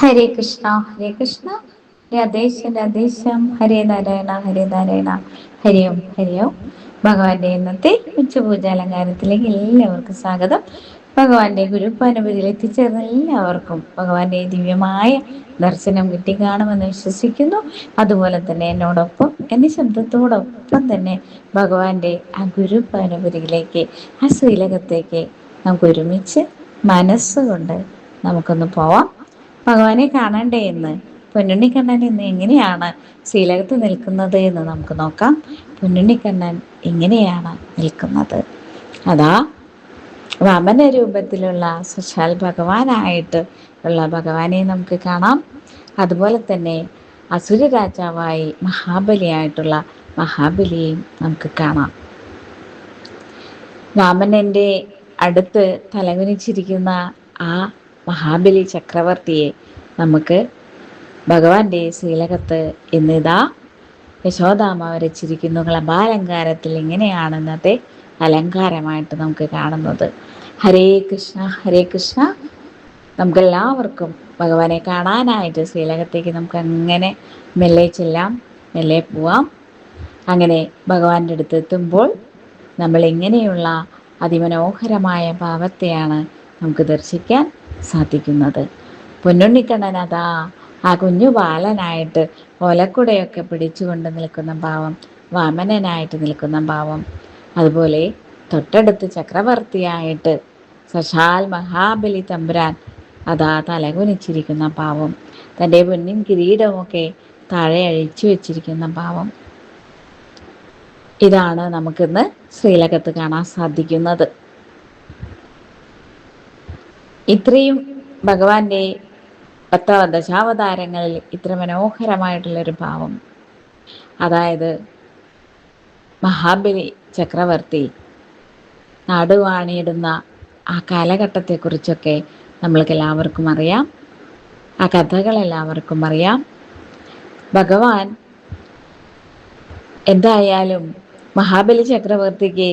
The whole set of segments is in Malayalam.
ഹരേ കൃഷ്ണ രാധേശ്യം രാധേശ്യം ഹരേ നാരായണ ഹരേ നാരായണ ഹരി ഓം ഹരി ഓം. ഭഗവാന്റെ ഇന്നത്തെ ഉച്ചപൂജ അലങ്കാരത്തിലേക്ക് എല്ലാവർക്കും സ്വാഗതം. ഭഗവാന്റെ ഗുരുപ്പാനപതിയിൽ എത്തിച്ചേർന്ന എല്ലാവർക്കും ഭഗവാന്റെ ദിവ്യമായ ദർശനം കിട്ടിക്കാണുമെന്ന് വിശ്വസിക്കുന്നു. അതുപോലെ തന്നെ എന്നോടൊപ്പം എന്റെ ശബ്ദത്തോടൊപ്പം തന്നെ ഭഗവാന്റെ ആ ഗുരുപ്പാനപതിയിലേക്ക്, ആ ശ്രീലകത്തേക്ക് നമുക്ക് ഒരുമിച്ച് മനസ്സുകൊണ്ട് നമുക്കൊന്ന് പോവാം. ഭഗവാനെ കാണണ്ടേ എന്ന്. പൊന്നുണ്ണിക്കണ്ണൻ ഇന്ന് എങ്ങനെയാണ് ശ്രീലകത്ത് നിൽക്കുന്നത് എന്ന് നമുക്ക് നോക്കാം. പൊന്നുണ്ണിക്കണ്ണൻ എങ്ങനെയാണ് നിൽക്കുന്നത്? അതാ വാമന രൂപത്തിലുള്ള സാക്ഷാൽ ഭഗവാനായിട്ട് ഉള്ള ഭഗവാനെ നമുക്ക് കാണാം. അതുപോലെ തന്നെ അസുര രാജാവായി മഹാബലിയായിട്ടുള്ള മഹാബലിയെയും നമുക്ക് കാണാം. വാമനന്റെ അടുത്ത് തലകുനിച്ചിരിക്കുന്ന ആ മഹാബലി ചക്രവർത്തിയെ നമുക്ക് ഭഗവാന്റെ ശ്രീലകത്ത് ഇന്നിതാ യശോദാമ്മ വരച്ചിരിക്കുന്നു. കളഭാലങ്കാരത്തിൽ ഇങ്ങനെയാണ് ഇന്നത്തെ അലങ്കാരമായിട്ട് നമുക്ക് കാണുന്നത്. ഹരേ കൃഷ്ണ ഹരേ കൃഷ്ണ. നമുക്കെല്ലാവർക്കും ഭഗവാനെ കാണാനായിട്ട് ശ്രീലകത്തേക്ക് നമുക്ക് അങ്ങനെ മെല്ലെ ചെല്ലാം, മെല്ലെ പോവാം. അങ്ങനെ ഭഗവാന്റെ അടുത്ത് എത്തുമ്പോൾ നമ്മൾ ഇങ്ങനെയുള്ള അതിമനോഹരമായ ഭാവത്തെയാണ് നമുക്ക് ദർശിക്കാൻ സാധിക്കുന്നത്. പൊന്നുണ്ണിക്കണ്ണൻ അതാ ആ കുഞ്ഞു ബാലനായിട്ട് ഓലക്കുടയൊക്കെ പിടിച്ചുകൊണ്ട് നിൽക്കുന്ന ഭാവം, വാമനനായിട്ട് നിൽക്കുന്ന ഭാവം, അതുപോലെ തൊട്ടടുത്ത് ചക്രവർത്തിയായിട്ട് സശാൽ മഹാബലി തമ്പുരാൻ അതാ തലകുനിച്ചിരിക്കുന്ന ഭാവം, തൻ്റെ പൊന്നിൻ കിരീടമൊക്കെ താഴെ അഴിച്ചു വെച്ചിരിക്കുന്ന ഭാവം, ഇതാണ് നമുക്കിന്ന് ശ്രീലകത്ത് കാണാൻ സാധിക്കുന്നത്. ഇത്രയും ഭഗവാന്റെ 10 ദശാവതാരങ്ങളിൽ ഇത്ര മനോഹരമായിട്ടുള്ളൊരു ഭാവം, അതായത് മഹാബലി ചക്രവർത്തി നാടുവാണിയിടുന്ന ആ കാലഘട്ടത്തെക്കുറിച്ചൊക്കെ നമ്മൾക്ക് എല്ലാവർക്കും അറിയാം. ആ കഥകളെല്ലാവർക്കും അറിയാം. ഭഗവാൻ എന്തായാലും മഹാബലി ചക്രവർത്തിക്ക്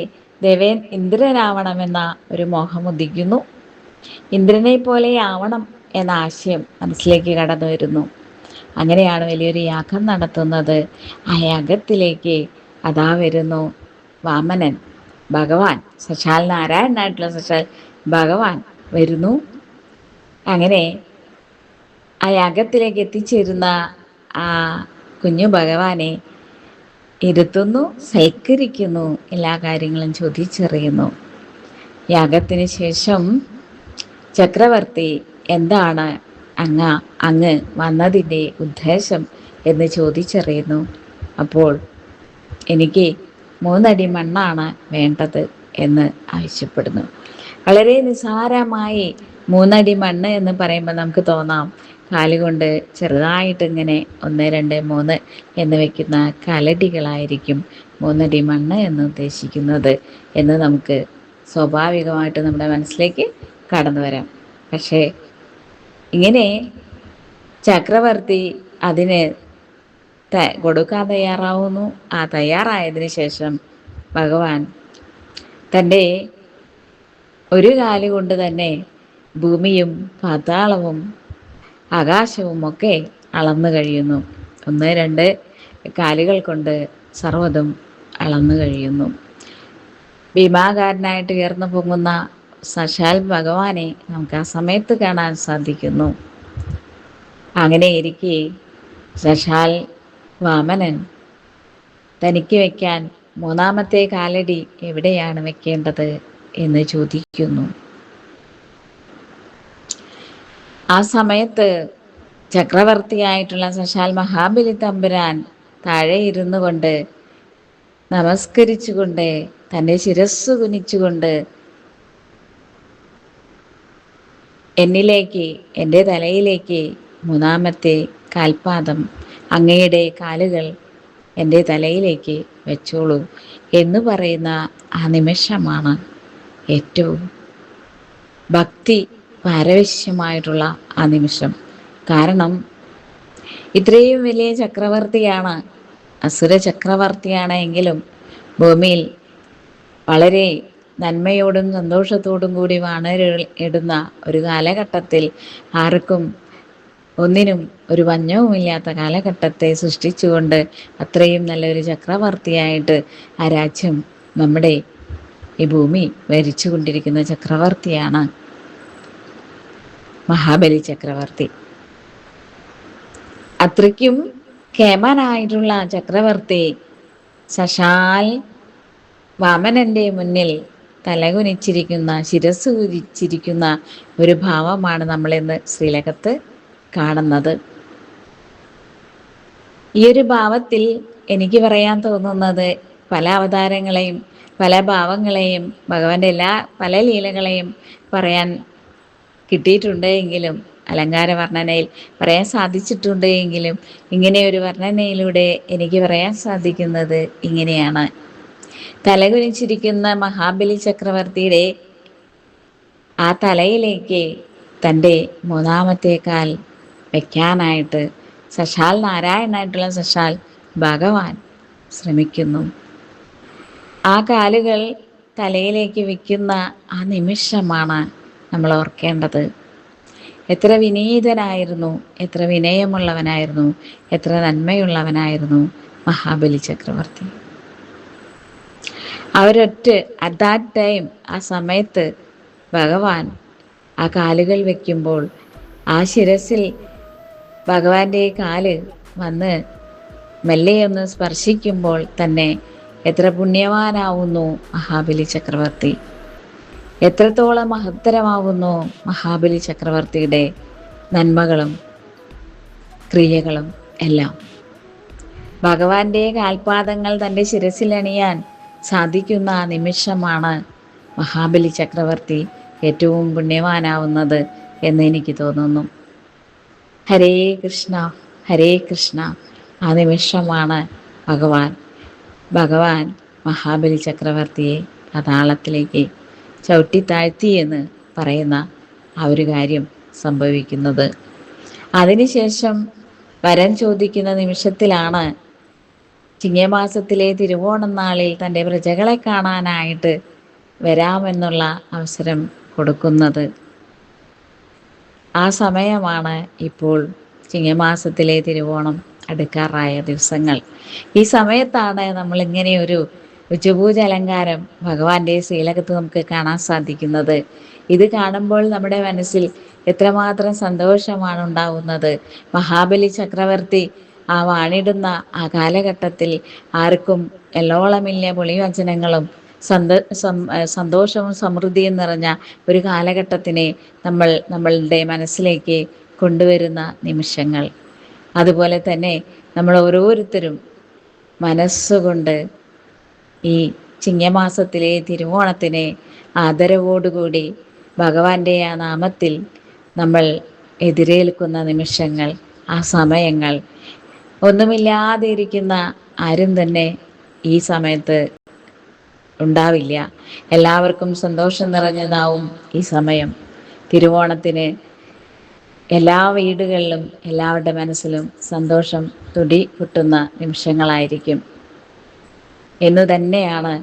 ഇന്ദ്രനാവണമെന്ന ഒരു മോഹം ഉദിക്കുന്നു. ഇന്ദ്രനെ പോലെ ആവണം എന്ന ആശയം മനസ്സിലേക്ക് കടന്നു വരുന്നു. അങ്ങനെയാണ് വലിയൊരു യാഗം നടത്തുന്നത്. ആ യാഗത്തിലേക്ക് അതാ വരുന്നു വാമനൻ, ഭഗവാൻ, സാക്ഷാൽ നാരായണനായിട്ടുള്ള സാക്ഷാൽ ഭഗവാൻ വരുന്നു. അങ്ങനെ ആ യാഗത്തിലേക്ക് എത്തിച്ചേരുന്ന ആ കുഞ്ഞു ഭഗവാനെ ഇരുത്തുന്നു, സൽക്കരിക്കുന്നു, എല്ലാ കാര്യങ്ങളും ചോദിച്ചറിയുന്നു. യാഗത്തിന് ശേഷം ചക്രവർത്തി എന്താണ് അങ്ങ് വന്നതിൻ്റെ ഉദ്ദേശം എന്ന് ചോദിച്ചറിയുന്നു. അപ്പോൾ എനിക്ക് 3 അടി മണ്ണാണ് വേണ്ടത് എന്ന് ആവശ്യപ്പെടുന്നു. വളരെ നിസ്സാരമായി 3 അടി മണ്ണ് എന്ന് പറയുമ്പോൾ നമുക്ക് തോന്നാം കാലുകൊണ്ട് ചെറുതായിട്ട് ഇങ്ങനെ 1 2 3 എന്ന് വയ്ക്കുന്ന കാലടികളായിരിക്കും 3 അടി മണ്ണ് എന്ന് ഉദ്ദേശിക്കുന്നത് എന്ന് നമുക്ക് സ്വാഭാവികമായിട്ട് നമ്മുടെ മനസ്സിലേക്ക് കടന്നു വരാം. പക്ഷേ ഇങ്ങനെ ചക്രവർത്തി അതിന് കൊടുക്കാൻ തയ്യാറാവുന്നു. ആ തയ്യാറായതിനു ശേഷം ഭഗവാൻ തൻ്റെ ഒരു കാലുകൊണ്ട് തന്നെ ഭൂമിയും പാതാളവും ആകാശവും ഒക്കെ അളന്നു കഴിയുന്നു. 1 2 കാലുകൾ കൊണ്ട് സർവ്വതും അളന്നു കഴിയുന്നു. ഭീമാകാരനായിട്ട് ഉയർന്നു പൊങ്ങുന്ന സാക്ഷാൽ ഭഗവാനെ നമുക്ക് ആ സമയത്ത് കാണാൻ സാധിക്കുന്നു. അങ്ങനെ ഇരിക്കെ സാക്ഷാൽ വാമനൻ തനിക്ക് വയ്ക്കാൻ 3ാമത്തെ കാലടി എവിടെയാണ് വെക്കേണ്ടത് എന്ന് ചോദിക്കുന്നു. ആ സമയത്ത് ചക്രവർത്തിയായിട്ടുള്ള സാക്ഷാൽ മഹാബലി തമ്പുരാൻ താഴെ ഇരുന്നു കൊണ്ട് നമസ്കരിച്ചുകൊണ്ട് തൻ്റെ ശിരസ്സ് കുനിച്ചുകൊണ്ട് എന്നിലേക്ക്, എൻ്റെ തലയിലേക്ക് 3ാമത്തെ കാൽപാദം, അങ്ങയുടെ കാലുകൾ എൻ്റെ തലയിലേക്ക് വെച്ചോളൂ എന്ന് പറയുന്ന ആ നിമിഷമാണ് ഏറ്റവും ഭക്തി പാരവശ്യമായിട്ടുള്ള ആ നിമിഷം. കാരണം ഇത്രയും വലിയ ചക്രവർത്തിയാണ്, അസുര ചക്രവർത്തിയാണ് എങ്കിലും ഭൂമിയിൽ വളരെ നന്മയോടും സന്തോഷത്തോടും കൂടി വാണരുൾ ഇടുന്ന ഒരു കാലഘട്ടത്തിൽ ആർക്കും ഒന്നിനും ഒരു പഞ്ഞവുമില്ലാത്ത കാലഘട്ടത്തെ സൃഷ്ടിച്ചുകൊണ്ട് അത്രയും നല്ലൊരു ചക്രവർത്തിയായിട്ട് ആ രാജ്യം നമ്മുടെ ഈ ഭൂമി ഭരിച്ചു കൊണ്ടിരിക്കുന്ന ചക്രവർത്തിയാണ് മഹാബലി ചക്രവർത്തി. അത്രയ്ക്കും കേമനായിട്ടുള്ള ചക്രവർത്തി സശാൽ വാമനന്റെ മുന്നിൽ തലകുനിച്ചിരിക്കുന്ന, ശിരസ് കുനിച്ചിരിക്കുന്ന ഒരു ഭാവമാണ് നമ്മളിന്ന് ശ്രീലകത്ത് കാണുന്നത്. ഈ ഒരു ഭാവത്തിൽ എനിക്ക് പറയാൻ തോന്നുന്നത് പല അവതാരങ്ങളെയും പല ഭാവങ്ങളെയും ഭഗവാന്റെ പല ലീലകളെയും പറയാൻ കിട്ടിയിട്ടുണ്ട് എങ്കിലും, അലങ്കാര വർണ്ണനയിൽ പറയാൻ സാധിച്ചിട്ടുണ്ട് എങ്കിലും, ഇങ്ങനെ ഒരു വർണ്ണനയിലൂടെ എനിക്ക് പറയാൻ സാധിക്കുന്നത് ഇങ്ങനെയാണ്. തലകുനിച്ചിരിക്കുന്ന മഹാബലി ചക്രവർത്തിയുടെ ആ തലയിലേക്ക് തൻ്റെ മൂന്നാമത്തെ കാൽ വയ്ക്കാനായിട്ട് സശാൽ നാരായണനായിട്ടുള്ള സശാൽ ഭഗവാൻ ശ്രമിക്കുന്നു. ആ കാലുകൾ തലയിലേക്ക് വയ്ക്കുന്ന ആ നിമിഷമാണ് നമ്മൾ ഓർക്കേണ്ടത്. എത്ര വിനീതനായിരുന്നു, എത്ര വിനയമുള്ളവനായിരുന്നു, എത്ര നന്മയുള്ളവനായിരുന്നു മഹാബലി ചക്രവർത്തി. അറ്റ് ദാറ്റ് ടൈം, ആ സമയത്ത് ഭഗവാൻ ആ കാലുകൾ വയ്ക്കുമ്പോൾ ആ ശിരസിൽ ഭഗവാന്റെ കാല് വന്ന് മെല്ലെയൊന്ന് സ്പർശിക്കുമ്പോൾ തന്നെ എത്ര പുണ്യവാനാവുന്നു മഹാബലി ചക്രവർത്തി, എത്രത്തോളം മഹത്തരമാവുന്നു മഹാബലി ചക്രവർത്തിയുടെ നന്മകളും ക്രിയകളും എല്ലാം. ഭഗവാന്റെ കാൽപാദങ്ങൾ തൻ്റെ ശിരസിലണിയാൻ സാധിക്കുന്ന ആ നിമിഷമാണ് മഹാബലി ചക്രവർത്തി ഏറ്റവും പുണ്യവാനാവുന്നത് എന്ന് എനിക്ക് തോന്നുന്നു. ഹരേ കൃഷ്ണ ഹരേ കൃഷ്ണ. ആ നിമിഷമാണ് ഭഗവാൻ മഹാബലി ചക്രവർത്തിയെ പാതാളത്തിലേക്ക് ചവിട്ടിത്താഴ്ത്തി എന്ന് പറയുന്ന ആ ഒരു കാര്യം സംഭവിക്കുന്നത്. അതിനുശേഷം വരം ചോദിക്കുന്ന നിമിഷത്തിലാണ് ചിങ്ങമാസത്തിലെ തിരുവോണം നാളിൽ തൻ്റെ പ്രജകളെ കാണാനായിട്ട് വരാമെന്നുള്ള അവസരം കൊടുക്കുന്നത്. ആ സമയമാണ് ഇപ്പോൾ ചിങ്ങമാസത്തിലെ തിരുവോണം അടുക്കാറായ ദിവസങ്ങൾ. ഈ സമയത്താണ് നമ്മളിങ്ങനെ ഒരു ഉച്ചപൂജ അലങ്കാരം ഭഗവാന്റെ ശ്രീലകത്ത് നമുക്ക് കാണാൻ സാധിക്കുന്നത്. ഇത് കാണുമ്പോൾ നമ്മുടെ മനസ്സിൽ എത്രമാത്രം സന്തോഷമാണ് ഉണ്ടാവുന്നത്. മഹാബലി ചക്രവർത്തി ആ വാണിടുന്ന ആ കാലഘട്ടത്തിൽ ആർക്കും എല്ലോളമില്ല പൊളിവചനങ്ങളും സന്തോഷവും സമൃദ്ധിയും നിറഞ്ഞ ഒരു കാലഘട്ടത്തിനെ നമ്മളുടെ മനസ്സിലേക്ക് കൊണ്ടുവരുന്ന നിമിഷങ്ങൾ. അതുപോലെ തന്നെ നമ്മൾ ഓരോരുത്തരും മനസ്സുകൊണ്ട് ഈ ചിങ്ങമാസത്തിലെ തിരുവോണത്തിനെ ആദരവോടുകൂടി ഭഗവാന്റെ ആ നാമത്തിൽ നമ്മൾ എതിരേൽക്കുന്ന നിമിഷങ്ങൾ, ആ സമയങ്ങൾ, ഒന്നുമില്ലാതെ ഇരിക്കുന്ന ആരും തന്നെ ഈ സമയത്ത് ഉണ്ടാവില്ല. എല്ലാവർക്കും സന്തോഷം നിറഞ്ഞതാവും ഈ സമയം. തിരുവോണത്തിന് എല്ലാ വീടുകളിലും എല്ലാവരുടെ മനസ്സിലും സന്തോഷം തുടി പൊട്ടുന്ന നിമിഷങ്ങളായിരിക്കും എന്ന് തന്നെയാണ്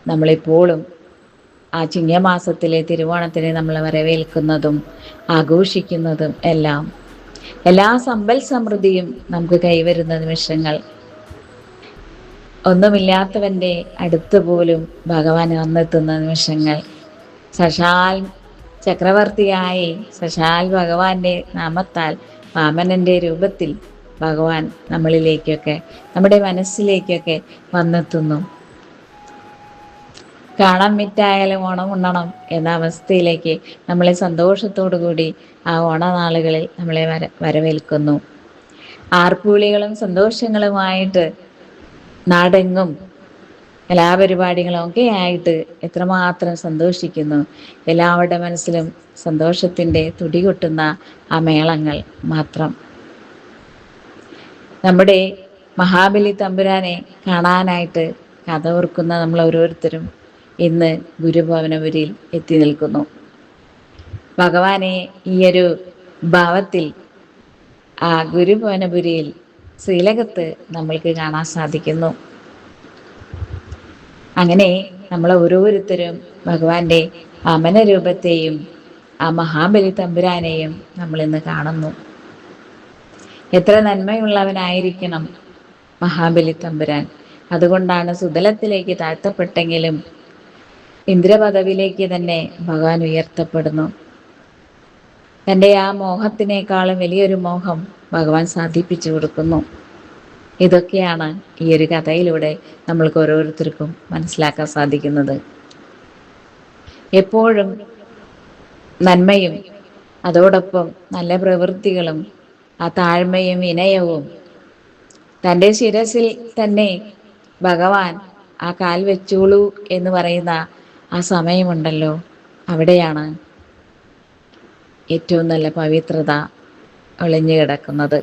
നമ്മളിപ്പോഴും ആ ചിങ്ങമാസത്തിലെ തിരുവോണത്തിനെ നമ്മൾ വരവേൽക്കുന്നതും ആഘോഷിക്കുന്നതും എല്ലാം. എല്ലാ സമ്പൽ സമൃദ്ധിയും നമുക്ക് കൈവരുന്ന നിമിഷങ്ങൾ. ഒന്നുമില്ലാത്തവൻ്റെ അടുത്ത് പോലും ഭഗവാൻ വന്നെത്തുന്ന നിമിഷങ്ങൾ. സശാൽ ചക്രവർത്തിയായി സശാൽ ഭഗവാന്റെ നാമത്താൽ വാമനൻ്റെ രൂപത്തിൽ ഭഗവാൻ നമ്മളിലേക്കൊക്കെ നമ്മുടെ മനസ്സിലേക്കൊക്കെ വന്നെത്തുന്നു. കാണാൻ മിറ്റായാലും ഓണം ഉണ്ണണം എന്ന അവസ്ഥയിലേക്ക് നമ്മളെ സന്തോഷത്തോടു കൂടി ആ ഓണനാളുകളിൽ നമ്മളെ വരവേൽക്കുന്നു. ആർപ്പുവിളികളും സന്തോഷങ്ങളുമായിട്ട് നാടെങ്ങും കലാപരിപാടികളും ഒക്കെ ആയിട്ട് എത്രമാത്രം സന്തോഷിക്കുന്നു. എല്ലാവരുടെ മനസ്സിലും സന്തോഷത്തിൻ്റെ തുടികൊട്ടുന്ന ആ മേളങ്ങൾ മാത്രം. നമ്മുടെ മഹാബലി തമ്പുരാനെ കാണാനായിട്ട് കഥ ഓർക്കുന്ന നമ്മൾ ഓരോരുത്തരും ഇന്ന് ഗുരുഭവനപുരിയിൽ എത്തി നിൽക്കുന്നു. ഭഗവാനെ ഈയൊരു ഭാവത്തിൽ ആ ഗുരുഭവനപുരിയിൽ ശ്രീലകത്ത് നമ്മൾക്ക് കാണാൻ സാധിക്കുന്നു. അങ്ങനെ നമ്മൾ ഓരോരുത്തരും ഭഗവാന്റെ വാമന രൂപത്തെയും ആ മഹാബലി തമ്പുരാനെയും നമ്മളിന്ന് കാണുന്നു. എത്ര നന്മയുള്ളവനായിരിക്കണം മഹാബലി തമ്പുരാൻ. അതുകൊണ്ടാണ് സുതലത്തിലേക്ക് താഴ്ത്തപ്പെട്ടെങ്കിലും ഇന്ദ്രപദവിയിലേക്ക് തന്നെ ഭഗവാൻ ഉയർത്തപ്പെടുന്നു. തൻ്റെ ആ മോഹത്തിനേക്കാളും വലിയൊരു മോഹം ഭഗവാൻ സാധിപ്പിച്ചു കൊടുക്കുന്നു. ഇതൊക്കെയാണ് ഈ ഒരു കഥയിലൂടെ നമ്മൾക്ക് ഓരോരുത്തർക്കും മനസ്സിലാക്കാൻ സാധിക്കുന്നത്. എപ്പോഴും നന്മയും അതോടൊപ്പം നല്ല പ്രവൃത്തികളും ആ താഴ്മയും വിനയവും തൻ്റെ ശിരസിൽ തന്നെ ഭഗവാൻ ആ കാൽ വെച്ചോളൂ എന്ന് പറയുന്ന ആ സമയമുണ്ടല്ലോ, അവിടെയാണ് ഏറ്റവും നല്ല പവിത്രത ഒളിഞ്ഞു കിടക്കുന്നത്.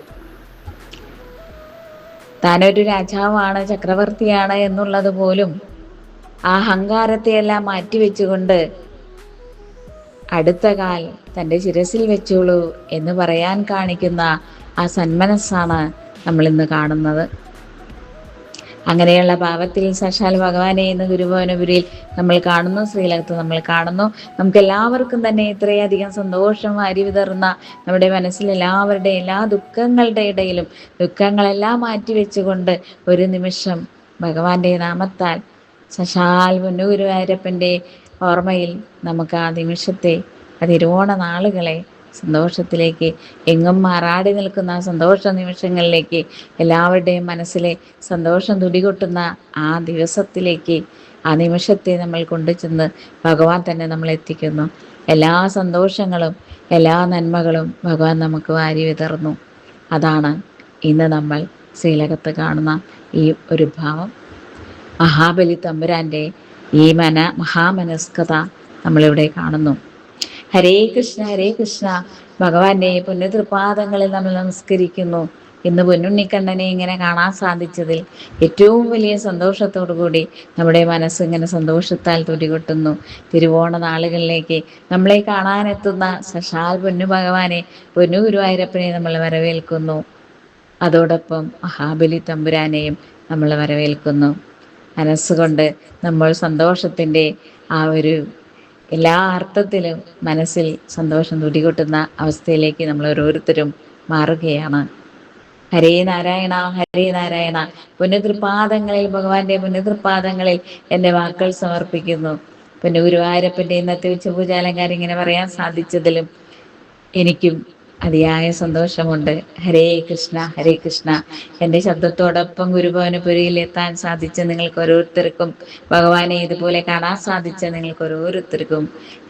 താനൊരു രാജാവാണ്, ചക്രവർത്തിയാണ് എന്നുള്ളത് പോലും ആ അഹങ്കാരത്തെയെല്ലാം മാറ്റിവെച്ചുകൊണ്ട് അടുത്ത കാൽ തൻ്റെ ശിരസിൽ വെച്ചോളൂ എന്ന് പറയാൻ കാണിക്കുന്ന ആ സന്മനസ്സാണ് നമ്മളിന്ന് കാണുന്നത്. അങ്ങനെയുള്ള ഭാവത്തിൽ സാക്ഷാൽ ഭഗവാനെ ഇന്ന് ഗുരുഭവനപുരിയിൽ നമ്മൾ കാണുന്നു, ശ്രീലകത്ത് നമ്മൾ കാണുന്നു. നമുക്ക് എല്ലാവർക്കും തന്നെ ഇത്രയധികം സന്തോഷം വാരി വിതറുന്ന നമ്മുടെ മനസ്സിൽ എല്ലാവരുടെയും എല്ലാ ദുഃഖങ്ങളുടെ ഇടയിലും ദുഃഖങ്ങളെല്ലാം മാറ്റിവെച്ചുകൊണ്ട് ഒരു നിമിഷം ഭഗവാന്റെ നാമത്താൽ സാക്ഷാൽ പൊന്നുഗുരുവായൂരപ്പൻ്റെ ഓർമ്മയിൽ നമുക്ക് ആ നിമിഷത്തെ, ആ തിരുവോണ നാളുകളെ സന്തോഷത്തിലേക്ക്, എങ്ങും മാറാടി നിൽക്കുന്ന സന്തോഷ നിമിഷങ്ങളിലേക്ക്, എല്ലാവരുടെയും മനസ്സിലെ സന്തോഷം തുടികൊട്ടുന്ന ആ ദിവസത്തിലേക്ക്, ആ നിമിഷത്തെ നമ്മൾ കൊണ്ടുചെന്ന് ഭഗവാൻ തന്നെ നമ്മളെത്തിക്കുന്നു. എല്ലാ സന്തോഷങ്ങളും എല്ലാ നന്മകളും ഭഗവാൻ നമുക്ക് വാരി വിതറുന്നു. അതാണ് ഇന്ന് നമ്മൾ ശ്രീലകത്ത് കാണുന്ന ഈ ഒരു ഭാവം. മഹാബലി തമ്പുരാൻ്റെ ഈ മഹാമനസ്കത നമ്മളിവിടെ കാണുന്നു. ഹരേ കൃഷ്ണ ഹരേ കൃഷ്ണ. ഭഗവാന്റെ പുണ്യതൃപാദങ്ങളിൽ നമ്മൾ നമസ്കരിക്കുന്നു. ഇന്ന് പൊന്നുണ്ണിക്കണ്ണനെ ഇങ്ങനെ കാണാൻ സാധിച്ചതിൽ ഏറ്റവും വലിയ സന്തോഷത്തോടു കൂടി നമ്മുടെ മനസ്സിങ്ങനെ സന്തോഷത്താൽ തുടികൊട്ടുന്നു. തിരുവോണ നാളുകളിലേക്ക് നമ്മളെ കാണാനെത്തുന്ന സാക്ഷാൽ പൊന്നു ഭഗവാനെ, പൊന്നു ഗുരുവായൂരപ്പനെ നമ്മൾ വരവേൽക്കുന്നു. അതോടൊപ്പം മഹാബലി തമ്പുരാനെയും നമ്മൾ വരവേൽക്കുന്നു. മനസ്സുകൊണ്ട് നമ്മൾ സന്തോഷത്തിൻ്റെ ആ ഒരു എല്ലാ അർത്ഥത്തിലും മനസ്സിൽ സന്തോഷം തുടികൊട്ടുന്ന അവസ്ഥയിലേക്ക് നമ്മൾ ഓരോരുത്തരും മാറുകയാണ്. ഹരേ നാരായണ ഹരേ നാരായണ. പുണ്യതൃപാദങ്ങളിൽ, ഭഗവാന്റെ പുണ്യതൃപാദങ്ങളിൽ എൻ്റെ വാക്കുകൾ സമർപ്പിക്കുന്നു. പിന്നെ ഗുരുവായൂരപ്പൻ്റെ ഇന്നത്തെ ഉച്ചപൂജാലങ്കാരം ഇങ്ങനെ പറയാൻ സാധിച്ചതിലും എനിക്കും അതിയായ സന്തോഷമുണ്ട്. ഹരേ കൃഷ്ണ ഹരേ കൃഷ്ണ. എൻ്റെ ശബ്ദത്തോടൊപ്പം ഗുരുഭവനപുരിയിൽ എത്താൻ സാധിച്ച നിങ്ങൾക്ക് ഓരോരുത്തർക്കും, ഭഗവാനെ ഇതുപോലെ കാണാൻ സാധിച്ച നിങ്ങൾക്ക് ഓരോരുത്തർക്കും,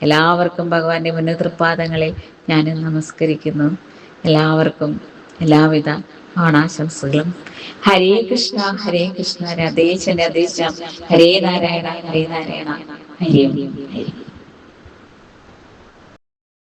എല്ലാവർക്കും ഭഗവാന്റെ മുന്നതൃപാദങ്ങളിൽ ഞാൻ നമസ്കരിക്കുന്നു. എല്ലാവർക്കും എല്ലാവിധ ഓണാശംസകളും. ഹരേ കൃഷ്ണ ഹരേ കൃഷ്ണ. രാധേശ രാധേശ. ഹരേ നാരായണ ഹരേ നാരായണ. ഹരി ഹരി.